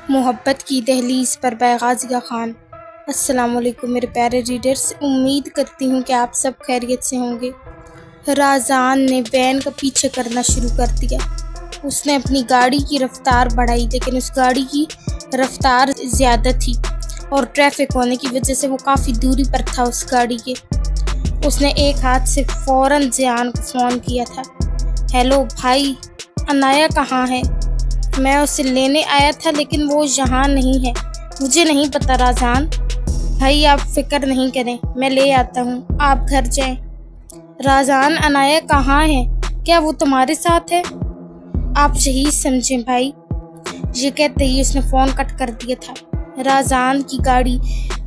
محبت کی دہلیز پر بائی غازیہ خان۔ السلام علیکم میرے پیارے ریڈرز، امید کرتی ہوں کہ آپ سب خیریت سے ہوں گے۔ رازان نے وین کا پیچھے کرنا شروع کر دیا۔ اس نے اپنی گاڑی کی رفتار بڑھائی، لیکن اس گاڑی کی رفتار زیادہ تھی اور ٹریفک ہونے کی وجہ سے وہ کافی دوری پر تھا اس گاڑی کے۔ اس نے ایک ہاتھ سے فوراً ذیان کو فون کیا تھا۔ ہیلو بھائی، عنایہ کہاں ہے؟ میں اسے لینے آیا تھا لیکن وہ یہاں نہیں ہے۔ مجھے نہیں پتہ رازان۔ بھائی آپ فکر نہیں کریں، میں لے آتا ہوں، آپ گھر جائیں۔ رازان، عنایہ کہاں ہے؟ کیا وہ تمہارے ساتھ ہے؟ آپ شہید سمجھیں بھائی۔ یہ کہتے ہی اس نے فون کٹ کر دیا تھا۔ رازان کی گاڑی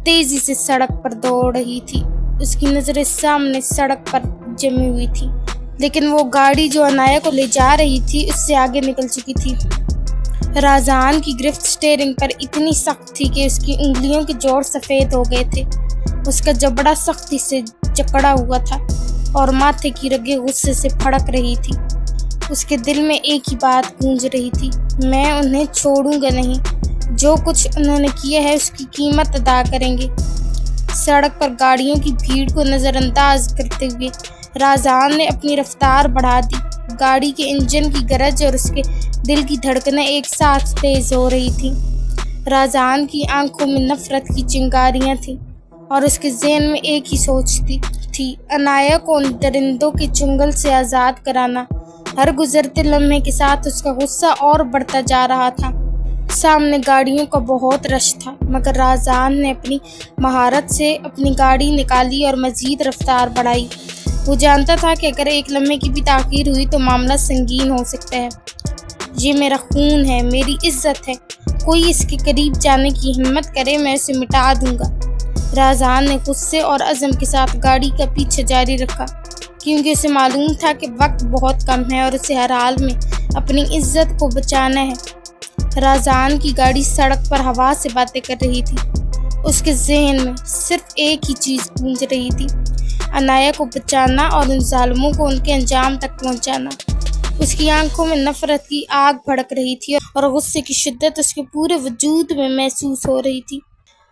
تیزی سے سڑک پر دوڑ رہی تھی۔ اس کی نظریں سامنے سڑک پر جمی ہوئی تھی، لیکن وہ گاڑی جو عنایہ کو لے جا رہی تھی اس سے آگے نکل چکی تھی۔ رازان کی گرفت اسٹیئرنگ پر اتنی سخت تھی کہ اس کی انگلیوں کے جوڑ سفید ہو گئے تھے۔ اس کا جبڑا سختی سے جکڑا ہوا تھا اور ماتھے کی رگیں غصے سے پھڑک رہی تھی۔ اس کے دل میں ایک ہی بات گونج رہی تھی، میں انہیں چھوڑوں گا نہیں۔ جو کچھ انہوں نے کیا ہے اس کی قیمت ادا کریں گے۔ سڑک پر گاڑیوں کی بھیڑ کو نظر انداز کرتے ہوئے رازان نے اپنی رفتار بڑھا دی۔ گاڑی کے انجن کی گرج اور اس کے دل کی دھڑکنیں ایک ساتھ تیز ہو رہی تھیں۔ رازان کی آنکھوں میں نفرت کی چنگاریاں تھیں اور اس کے ذہن میں ایک ہی سوچ تھی، عنایہ کو ان درندوں کے چنگل سے آزاد کرانا۔ ہر گزرتے لمحے کے ساتھ اس کا غصہ اور بڑھتا جا رہا تھا۔ سامنے گاڑیوں کا بہت رش تھا، مگر رازان نے اپنی مہارت سے اپنی گاڑی نکالی اور مزید رفتار بڑھائی۔ وہ جانتا تھا کہ اگر ایک لمحے کی بھی تاخیر ہوئی تو معاملہ سنگین ہو سکتا ہے۔ یہ میرا خون ہے، میری عزت ہے، کوئی اس کے قریب جانے کی ہمت کرے میں اسے مٹا دوں گا۔ رازان نے غصے اور عزم کے ساتھ گاڑی کا پیچھا جاری رکھا، کیونکہ اسے معلوم تھا کہ وقت بہت کم ہے اور اسے ہر حال میں اپنی عزت کو بچانا ہے۔ رازان کی گاڑی سڑک پر ہوا سے باتیں کر رہی تھی۔ اس کے ذہن میں صرف ایک ہی چیز گونج رہی تھی، عنایہ کو بچانا اور ان ظالموں کو ان کے انجام تک پہنچانا۔ اس کی آنکھوں میں نفرت کی آگ بھڑک رہی تھی اور غصے کی شدت اس کے پورے وجود میں محسوس ہو رہی تھی۔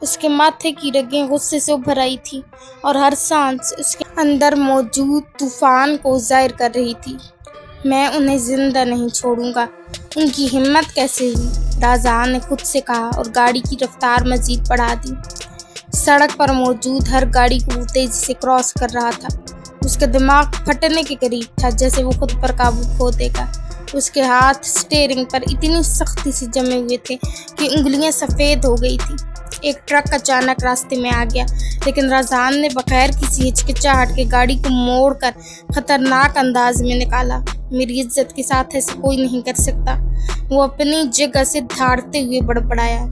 اس کے ماتھے کی رگیں غصے سے ابھر آئی تھیں اور ہر سانس اس کے اندر موجود طوفان کو ظاہر کر رہی تھی۔ میں انہیں زندہ نہیں چھوڑوں گا۔ ان کی ہمت کیسے ہوئی؟ رازان نے خود سے کہا اور گاڑی کی رفتار مزید بڑھا دی۔ سڑک پر موجود ہر گاڑی کو وہ تیزی سے کراس کر رہا تھا۔ اس کا دماغ پھٹنے کے قریب تھا، جیسے وہ خود پر قابو کھو دے گا۔ اس کے ہاتھ اسٹیئرنگ پر اتنی سختی سے جمے ہوئے تھے کہ انگلیاں سفید ہو گئی تھیں۔ ایک ٹرک اچانک راستے میں آ گیا، لیکن رازان نے بغیر کسی ہچکچاہٹ کے گاڑی کو موڑ کر خطرناک انداز میں نکالا۔ میری عزت کے ساتھ ایسا کوئی نہیں کر سکتا، وہ اپنی جگہ سے دھاڑتے ہوئے بڑبڑایا۔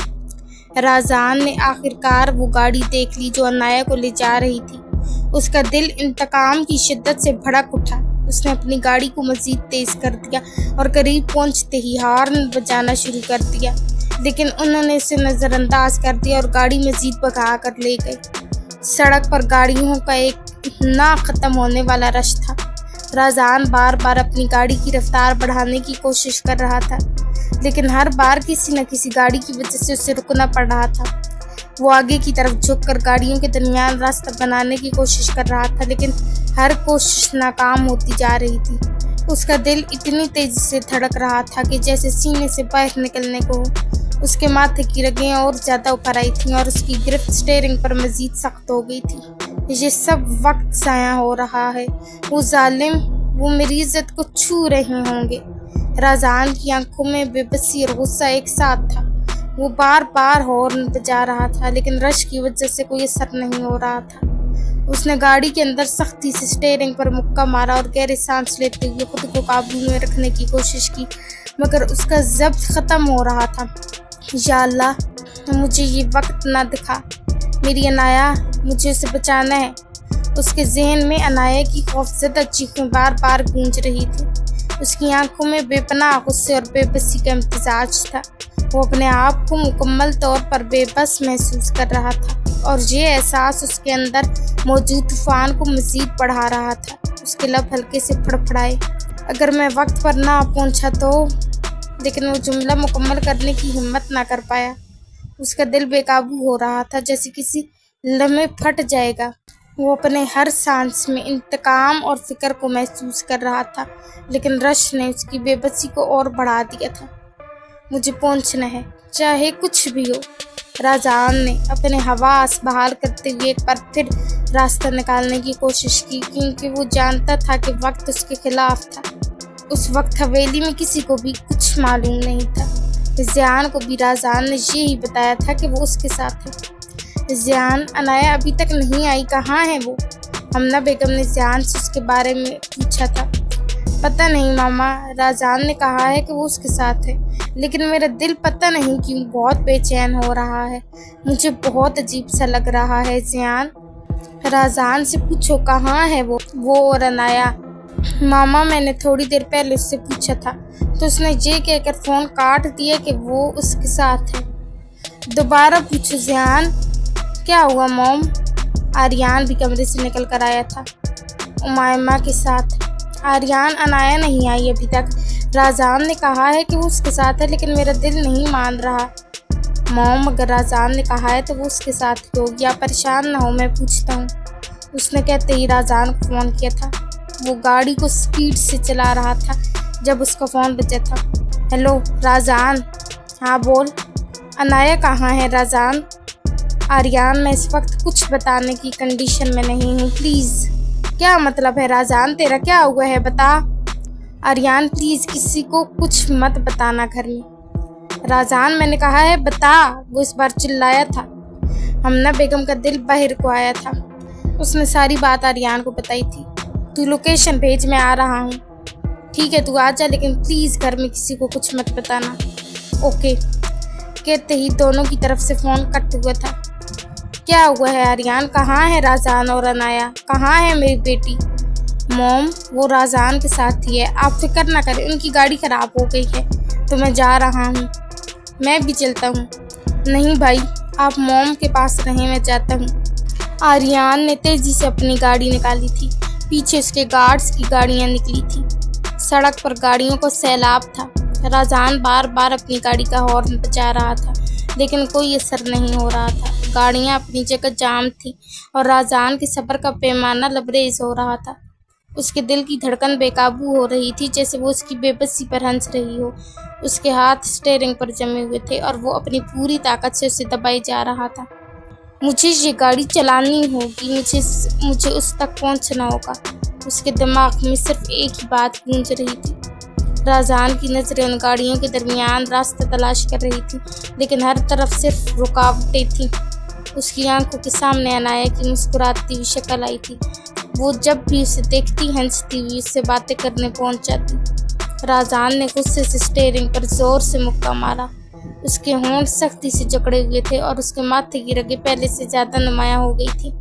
رازان نے آخرکار وہ گاڑی دیکھ لی جو عنایہ کو لے جا رہی تھی۔ اس کا دل انتقام کی شدت سے بھڑک اٹھا۔ اس نے اپنی گاڑی کو مزید تیز کر دیا اور قریب پہنچتے ہی ہارن بجانا شروع کر دیا، لیکن انہوں نے اسے نظر انداز کر دیا اور گاڑی مزید بھگا کر لے گئے۔ سڑک پر گاڑیوں کا ایک نہ ختم ہونے والا رش تھا۔ رازان بار بار اپنی گاڑی کی رفتار بڑھانے کی کوشش کر رہا تھا، لیکن ہر بار کسی نہ کسی گاڑی کی وجہ سے اسے رکنا پڑ رہا تھا۔ وہ آگے کی طرف جھک کر گاڑیوں کے درمیان راستہ بنانے کی کوشش کر رہا تھا، لیکن ہر کوشش ناکام ہوتی جا رہی تھی۔ اس کا دل اتنی تیزی سے دھڑک رہا تھا کہ جیسے سینے سے باہر نکلنے کو ہو۔ اس کے ماتھے کی رگیں اور زیادہ اوپر آئی تھیں اور اس کی گرفت اسٹیئرنگ پر مزید سخت ہو گئی تھی۔ یہ سب وقت ضائع ہو رہا ہے، وہ ظالم، وہ میری عزت کو چھو رہے ہوں گے۔ رازان کی آنکھوں میں بے بسی اور غصہ ایک ساتھ تھا۔ وہ بار بار ہارن بجا رہا تھا، لیکن رش کی وجہ سے کوئی اثر نہیں ہو رہا تھا۔ اس نے گاڑی کے اندر سختی سے اسٹیئرنگ پر مکہ مارا اور گہرے سانس لیتے ہوئے خود کو قابو میں رکھنے کی کوشش کی، مگر اس کا ضبط ختم ہو رہا تھا۔ یا اللہ، مجھے یہ وقت نہ دکھا، میری عنایہ، مجھے اسے بچانا ہے۔ اس کے ذہن میں عنایہ کی خوفزدہ چیخیں بار بار گونج رہی تھیں۔ اس کی آنکھوں میں بے پناہ غصے اور بے بسی کا امتزاج تھا۔ وہ اپنے آپ کو مکمل طور پر بے بس محسوس کر رہا تھا اور یہ احساس اس کے اندر موجود طوفان کو مزید بڑھا رہا تھا۔ اس کے لب ہلکے سے پھڑپھڑائے۔ اگر میں وقت پر نہ پہنچا تو لیکن وہ جملہ مکمل کرنے کی ہمت نہ کر پایا۔ اس کا دل بے قابو ہو رہا تھا، جیسے کسی لمحے پھٹ جائے گا۔ وہ اپنے ہر سانس میں انتقام اور فکر کو محسوس کر رہا تھا، لیکن رش نے اس کی بے بسی کو اور بڑھا دیا تھا۔ مجھے پہنچنا ہے، چاہے کچھ بھی ہو۔ رازان نے اپنے حواس بحال کرتے ہوئے ایک بار پھر راستہ نکالنے کی کوشش کی، کیونکہ وہ جانتا تھا کہ وقت اس کے خلاف تھا۔ اس وقت حویلی میں کسی کو بھی کچھ معلوم نہیں تھا۔ ذیان کو بھی رازان نے یہی بتایا تھا کہ وہ اس کے ساتھ ہے۔ ذیان، عنایہ ابھی تک نہیں آئی، کہاں ہے وہ؟ حمنہ بیگم نے ذیان سے اس کے بارے میں پوچھا تھا۔ پتہ نہیں ماما، رازان نے کہا ہے کہ وہ اس کے ساتھ ہے، لیکن میرا دل پتہ نہیں کیوں بہت بے چین ہو رہا ہے۔ مجھے بہت عجیب سا لگ رہا ہے۔ ذیان، رازان سے پوچھو کہاں ہے وہ اور عنایہ۔ ماما، میں نے تھوڑی دیر پہلے اس سے پوچھا تھا تو اس نے یہ کہہ کر فون کاٹ دیا کہ وہ اس کے ساتھ ہے۔ دوبارہ پوچھو ذیان۔ کیا ہوا موم؟ آریان بھی کمرے سے نکل کر آیا تھا، امائمہ کے ساتھ۔ آریان، عنایہ نہیں آئی ابھی تک۔ رازان نے کہا ہے کہ وہ اس کے ساتھ ہے، لیکن میرا دل نہیں مان رہا۔ موم، اگر رازان نے کہا ہے تو وہ اس کے ساتھ ہی ہوگی، آپ پریشان نہ ہو، میں پوچھتا ہوں۔ اس نے کہتے ہی رازان کو فون کیا تھا۔ وہ گاڑی کو سپیڈ سے چلا رہا تھا جب اس کا فون بجا تھا۔ ہیلو رازان۔ ہاں بول۔ عنایہ کہاں ہے رازان؟ آریان، میں اس وقت کچھ بتانے کی کنڈیشن میں نہیں ہوں، پلیز۔ کیا مطلب ہے رازان؟ تیرا کیا ہوا ہے، بتا۔ آریان، پلیز کسی کو کچھ مت بتانا گھر میں۔ رازان، میں نے کہا ہے بتا، وہ اس بار چلایا تھا۔ حمنہ بیگم کا دل باہر کو آیا تھا۔ اس نے ساری بات آریان کو بتائی تھی۔ تو لوکیشن بھیج، میں آ رہا ہوں۔ ٹھیک ہے، تو آ جا، لیکن پلیز گھر میں کسی کو کچھ مت بتانا۔ اوکے، کہتے ہی دونوں کی طرف سے فون کٹ ہوا تھا۔ کیا ہوا ہے آریان؟ کہاں ہے رازان اور عنایہ؟ کہاں ہے میری بیٹی؟ موم، وہ رازان کے ساتھ ہی ہے، آپ فکر نہ کریں، ان کی گاڑی خراب ہو گئی ہے تو میں جا رہا ہوں۔ میں بھی چلتا ہوں۔ نہیں بھائی، آپ موم کے پاس رہیں، میں جاتا ہوں۔ آریان نے تیزی سے اپنی گاڑی نکالی تھی۔ پیچھے اس کے گارڈز کی گاڑیاں نکلی تھیں۔ سڑک پر گاڑیوں کو سیلاب تھا۔ رازان بار بار اپنی گاڑی کا ہارن بجا رہا تھا، لیکن کوئی اثر نہیں ہو رہا تھا۔ گاڑیاں اپنی جگہ جام تھیں اور رازان کے صبر کا پیمانہ لبریز ہو رہا تھا۔ اس کے دل کی دھڑکن بے قابو ہو رہی تھی، جیسے وہ اس کی بے بسی پر ہنس رہی ہو۔ اس کے ہاتھ اسٹیئرنگ پر جمے ہوئے تھے اور وہ اپنی پوری طاقت سے اسے دبائی جا رہا تھا۔ مجھے یہ گاڑی چلانی ہوگی، مجھے اس تک پہنچنا ہوگا۔ اس کے دماغ میں صرف ایک ہی بات گونج رہی تھی۔ رازان کی نظریں ان گاڑیوں کے درمیان راستہ تلاش کر رہی تھی، لیکن ہر طرف صرف رکاوٹیں تھیں۔ اس کی آنکھوں کے سامنے عنایہ کی مسکراتی ہوئی شکل آئی تھی۔ وہ جب بھی اسے دیکھتی ہنستی ہوئی اس سے باتیں کرنے پہنچ جاتی۔ رازان نے غصے سے اسٹیئرنگ پر زور سے مکہ مارا۔ اس کے ہونٹ سختی سے جکڑے ہوئے تھے اور اس کے ماتھے کی رگیں پہلے سے زیادہ نمایاں ہو گئی تھی۔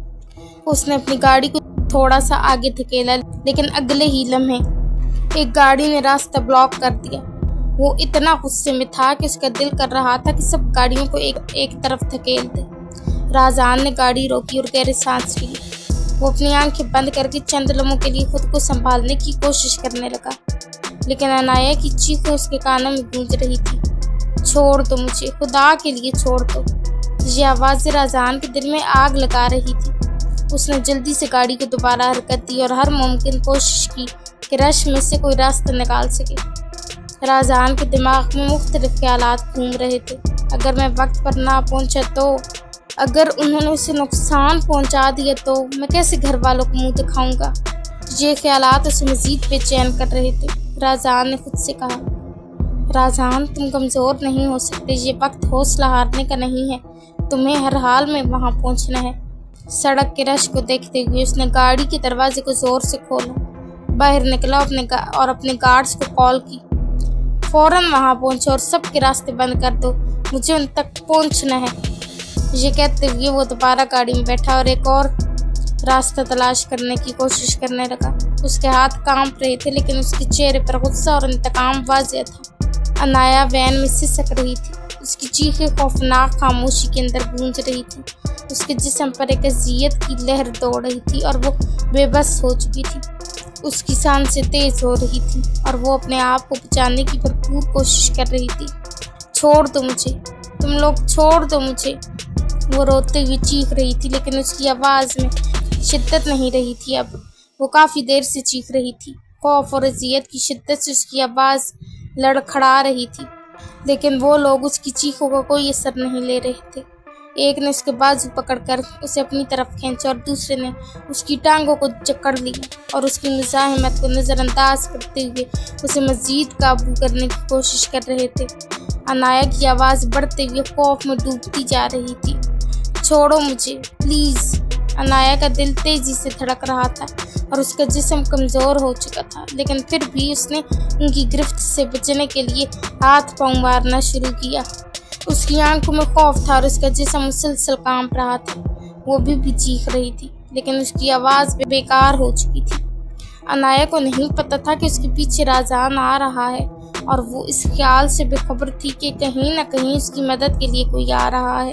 اس نے اپنی گاڑی کو تھوڑا سا آگے دھکیلا، لیکن اگلے ہی لمحے ایک گاڑی نے راستہ بلاک کر دیا۔ وہ اتنا غصے میں تھا کہ اس کا دل کر رہا تھا کہ سب گاڑیوں کو ایک طرف دھکیل دے۔ رازان نے گاڑی روکی اور گہری سانس لی۔ وہ اپنی آنکھیں بند کر کے چند لمحوں کے لیے خود کو سنبھالنے کی کوشش کرنے لگا، لیکن عنایہ کی چیخیں اس کے کانوں میں گونج رہی تھی۔ چھوڑ دو مجھے، خدا کے لیے چھوڑ دو۔ یہ آواز رازان کے دل میں آگ لگا رہی تھی۔ اس نے جلدی سے گاڑی کو دوبارہ حرکت دی اور ہر ممکن کوشش کی کہ رش میں سے کوئی راستہ نکال سکے۔ رازان کے دماغ میں مختلف خیالات گھوم رہے تھے۔ اگر میں وقت پر نہ پہنچا تو، اگر انہوں نے اسے نقصان پہنچا دیا تو میں کیسے گھر والوں کو منہ دکھاؤں گا؟ یہ خیالات اسے مزید بے چین کر رہے تھے۔ رازان نے خود سے کہا، رازان تم کمزور نہیں ہو سکتے، یہ وقت حوصلہ ہارنے کا نہیں ہے، تمہیں ہر حال میں وہاں پہنچنا ہے۔ سڑک کے رش کو دیکھتے ہوئے اس نے گاڑی کے دروازے کو زور سے کھولا، باہر نکلا اور اپنے گارڈز کو کال کی، فوراً وہاں پہنچو اور سب کے راستے بند کر دو، مجھے ان تک پہنچنا ہے۔ یہ کہتے ہوئے وہ دوبارہ گاڑی میں بیٹھا اور ایک اور راستہ تلاش کرنے کی کوشش کرنے لگا۔ اس کے ہاتھ کانپ رہے تھے، لیکن اس کے چہرے پر غصہ اور انتقام واضح تھا۔ عنایہ وین میں سسک رہی تھی، اس کی چیخیں خوفناک خاموشی کے اندر گونج رہی تھی۔ اس کے جسم پر ایک اذیت کی لہر دوڑ رہی تھی اور وہ بے بس ہو چکی تھی۔ اس کی سانسیں تیز ہو رہی تھی اور وہ اپنے آپ کو بچانے کی بھرپور کوشش کر رہی تھی۔ چھوڑ دو مجھے، تم لوگ چھوڑ دو مجھے، وہ روتے ہوئے چیخ رہی تھی، لیکن اس کی آواز میں شدت نہیں رہی تھی۔ اب وہ کافی دیر سے چیخ رہی تھی، خوف اور اذیت کی شدت سے اس کی آواز لڑکھڑا رہی تھی، لیکن وہ لوگ اس کی چیخوں کا کوئی اثر نہیں لے رہے تھے۔ ایک نے اس کے بازو پکڑ کر اسے اپنی طرف کھینچا اور دوسرے نے اس کی ٹانگوں کو جکڑ لیا اور اس کی مزاحمت کو نظر انداز کرتے ہوئے اسے مزید قابو کرنے کی کوشش کر رہے تھے۔ عنایا کی آواز بڑھتے ہوئے خوف میں ڈوبتی جا رہی تھی۔ چھوڑو مجھے پلیز۔ عنایا کا دل تیزی سے دھڑک رہا تھا اور اس کا جسم کمزور ہو چکا تھا، لیکن پھر بھی اس نے ان کی گرفت سے بچنے کے لیے ہاتھ پاؤں مارنا شروع کیا۔ اس کی آنکھوں میں خوف تھا اور اس کا جسم مسلسل کانپ رہا تھا۔ وہ بھی چیخ رہی تھی، لیکن اس کی آواز بیکار ہو چکی تھی۔ عنایا کو نہیں پتا تھا کہ اس کے پیچھے رازان آ رہا ہے، اور وہ اس خیال سے بے خبر تھی کہ کہیں نہ کہیں اس کی مدد کے لیے کوئی آ رہا ہے،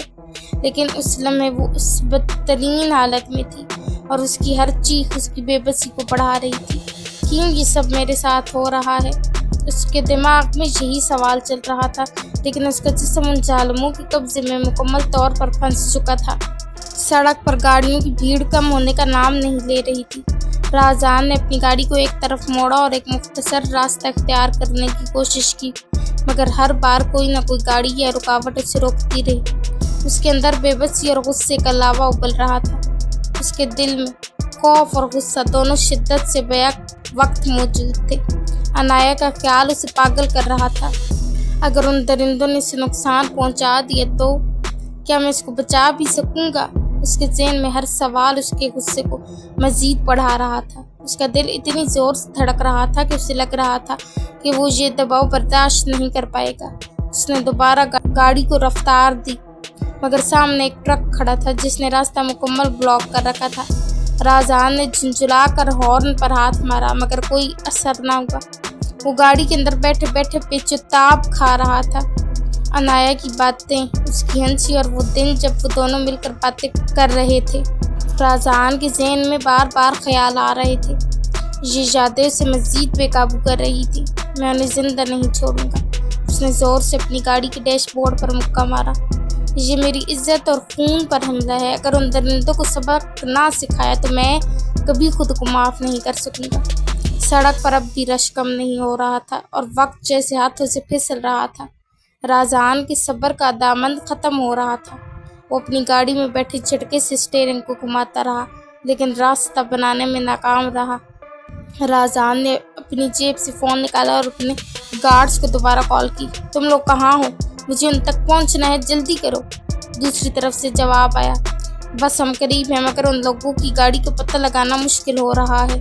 لیکن اس لمحے وہ اس بدترین حالت میں تھی اور اس کی ہر چیخ اس کی بے بسی کو بڑھا رہی تھی۔ کیوں یہ سب میرے ساتھ ہو رہا ہے؟ اس کے دماغ میں یہی سوال چل رہا تھا، لیکن اس کا جسم ان ظالموں کے قبضے میں مکمل طور پر پھنس چکا تھا۔ سڑک پر گاڑیوں کی بھیڑ کم ہونے کا نام نہیں لے رہی تھی۔ رازان نے اپنی گاڑی کو ایک طرف موڑا اور ایک مختصر راستہ اختیار کرنے کی کوشش کی، مگر ہر بار کوئی نہ کوئی گاڑی یا رکاوٹ اسے روکتی رہی۔ اس کے اندر بے بسی اور غصے کا لاوا ابل رہا تھا۔ اس کے دل میں خوف اور غصہ دونوں شدت سے بیک وقت موجود تھے۔ عنایا کا خیال اسے پاگل کر رہا تھا۔ اگر ان درندوں نے اسے نقصان پہنچا دیا تو کیا میں اس کو بچا بھی سکوں گا؟ اس کے ذہن میں ہر سوال اس کے غصے کو مزید بڑھا رہا تھا۔ اس کا دل اتنی زور سے دھڑک رہا تھا کہ اسے لگ رہا تھا کہ وہ یہ دباؤ برداشت نہیں کر پائے گا۔ اس نے دوبارہ گاڑی کو رفتار دی، مگر سامنے ایک ٹرک کھڑا تھا جس نے راستہ مکمل بلاک کر رکھا تھا۔ رازان نے جھنجھلا کر ہارن پر ہاتھ مارا، مگر کوئی اثر نہ ہوا۔ وہ گاڑی کے اندر بیٹھے بیٹھے پیچتاب کھا رہا تھا۔ عنایا کی باتیں، اس کی ہنسی اور وہ دن جب وہ دونوں مل کر باتیں کر رہے تھے، رازان کے ذہن میں بار بار خیال آ رہے تھے۔ یہ یادیں اسے مزید بے قابو کر رہی تھی۔ میں انہیں زندہ نہیں چھوڑوں گا۔ اس نے زور سے اپنی گاڑی کے ڈیش بورڈ پر مکہ مارا۔ یہ میری عزت اور خون پر حملہ ہے۔ اگر ان درندوں کو سبق نہ سکھایا تو میں کبھی خود کو معاف نہیں کر سکوں گا۔ سڑک پر اب بھی رش کم نہیں ہو رہا تھا اور وقت جیسے ہاتھوں سے پھسل رہا تھا۔ رازان کے صبر کا دامن ختم ہو رہا تھا۔ وہ اپنی گاڑی میں بیٹھے جھٹکے سے اسٹیئرنگ کو گھماتا رہا، لیکن راستہ بنانے میں ناکام رہا۔ رازان نے اپنی جیب سے فون نکالا اور اپنے گارڈز کو دوبارہ کال کی۔ تم لوگ کہاں ہو؟ مجھے ان تک پہنچنا ہے، جلدی کرو۔ دوسری طرف سے جواب آیا، بس ہم قریب ہیں، مگر ان لوگوں کی گاڑی کا پتہ لگانا مشکل ہو رہا ہے۔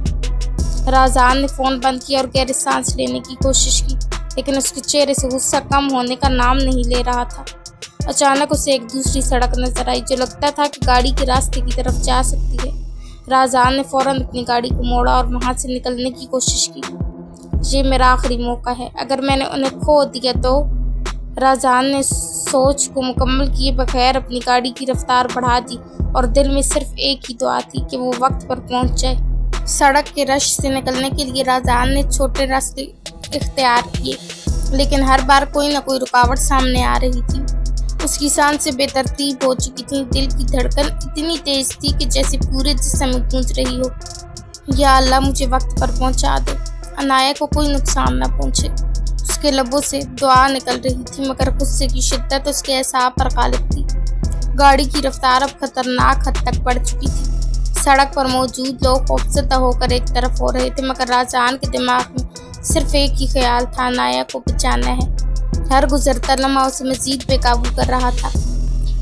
رازان نے فون بند کیا اور گہری سانس لینے کی کوشش کی، لیکن اس کے چہرے سے غصہ کم ہونے کا نام نہیں لے رہا تھا۔ اچانک اسے ایک دوسری سڑک نظر آئی جو لگتا تھا کہ گاڑی کے راستے کی طرف جا سکتی ہے۔ رازان نے فوراً اپنی گاڑی کو موڑا اور وہاں سے نکلنے کی کوشش کی۔ یہ میرا آخری موقع ہے، اگر میں نے انہیں کھو دیا تو۔ رازان نے سوچ کو مکمل کیے بغیر اپنی گاڑی کی رفتار بڑھا دی اور دل میں صرف ایک ہی دعا تھی کہ وہ وقت پر پہنچ جائے۔ سڑک کے رش سے نکلنے کے لیے رازان نے چھوٹے راستے اختیار کیے، لیکن ہر بار کوئی نہ کوئی رکاوٹ سامنے آ رہی تھی۔ اس کی سانسیں بے ترتیب ہو چکی تھیں، دل کی دھڑکن اتنی تیز تھی کہ جیسے پورے جسم میں گونج رہی ہو۔ یا اللہ مجھے وقت پر پہنچا دے، عنایا کو کوئی نقصان نہ پہنچے۔ اس کے لبوں سے دعا نکل رہی تھی، مگر غصے کی شدت اس کے اعصاب پر غالب تھی۔ گاڑی کی رفتار اب خطرناک حد تک بڑھ چکی تھی۔ سڑک پر موجود لوگ خوفزدہ ہو کر ایک طرف ہو رہے تھے، مگر رازان کے دماغ میں صرف ایک ہی خیال تھا، عنایا کو بچانا ہے۔ ہر گزرتا لمحہ اسے مزید بے قابو کر رہا تھا۔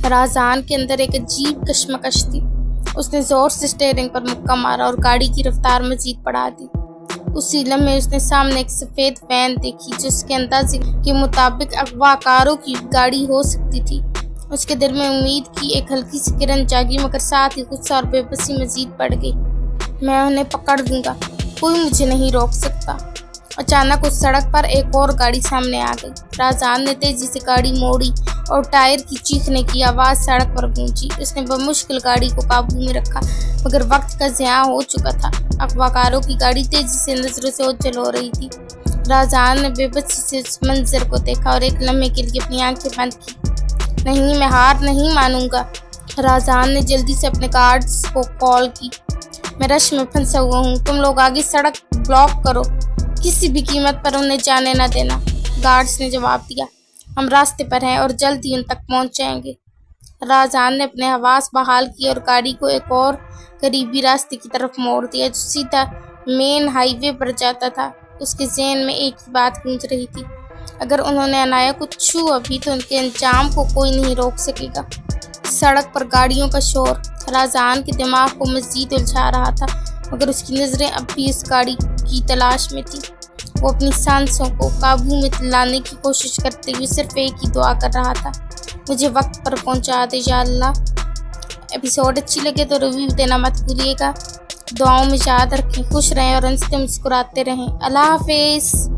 رازان کے اندر ایک عجیب کشمکش تھی۔ اس نے زور سے اسٹیئرنگ پر مکہ مارا اور گاڑی کی رفتار مزید بڑھا دی۔ اسی لمحے اس نے سامنے ایک سفید وین دیکھی جو اس کے اندازے کے مطابق اغوا کاروں کی گاڑی ہو سکتی تھی۔ اس کے دل میں امید کی ایک ہلکی سی کرن جاگی، مگر ساتھ ہی غصہ اور بے بسی مزید بڑھ گئی۔ میں انہیں پکڑ دوں گا، کوئی مجھے نہیں روک سکتا۔ اچانک اس سڑک پر ایک اور گاڑی سامنے آ گئی۔ رازان نے تیزی سے گاڑی موڑی اور ٹائر کی چیخنے کی آواز سڑک پر گونجی۔ اس نے بمشکل گاڑی کو قابو میں رکھا مگر وقت کا ضیاع ہو چکا تھا۔ اغوا کاروں کی گاڑی تیزی سے نظروں سے اوجھل ہو رہی تھی۔ راہزان نے بے بسی سے اس منظر کو دیکھا اور ایک لمحے کے لیے اپنی آنکھیں بند کی۔ نہیں، میں ہار نہیں مانوں گا۔ راہزان نے جلدی سے اپنے گارڈز کو کال کی۔ میں رش میں پھنسا ہوا ہوں، تم لوگ آگے سڑک بلاک کرو، کسی بھی قیمت پر انہیں جانے نہ دینا۔ گارڈز نے جواب دیا، ہم راستے پر ہیں اور جلد ہی ان تک پہنچ جائیں گے۔ راہزان نے اپنے حواس بحال کیے اور گاڑی کو ایک اور قریبی راستے کی طرف موڑ دیا جو سیدھا مین ہائی وے پر جاتا تھا۔ اس کے ذہن میں ایک ہی بات گونج رہی تھی، اگر انہوں نے عنایا کو چھوا بھی تو ان کے انجام کو کوئی نہیں روک سکے گا۔ سڑک پر گاڑیوں کا شور راہزان کے دماغ کو مزید الجھا رہا تھا مگر اس کی نظریں اب بھی اس گاڑی کی تلاش میں تھیں۔ وہ اپنی سانسوں کو قابو میں لانے کی کوشش کرتے ہوئے صرف ایک ہی دعا کر رہا تھا، مجھے وقت پر پہنچا دے یا اللہ۔ ایپیسوڈ اچھی لگے تو ریویو دینا مت بھولیے گا۔ دعاؤں میں یاد رکھیں، خوش رہیں اور ہنستے مسکراتے رہیں۔ اللہ حافظ۔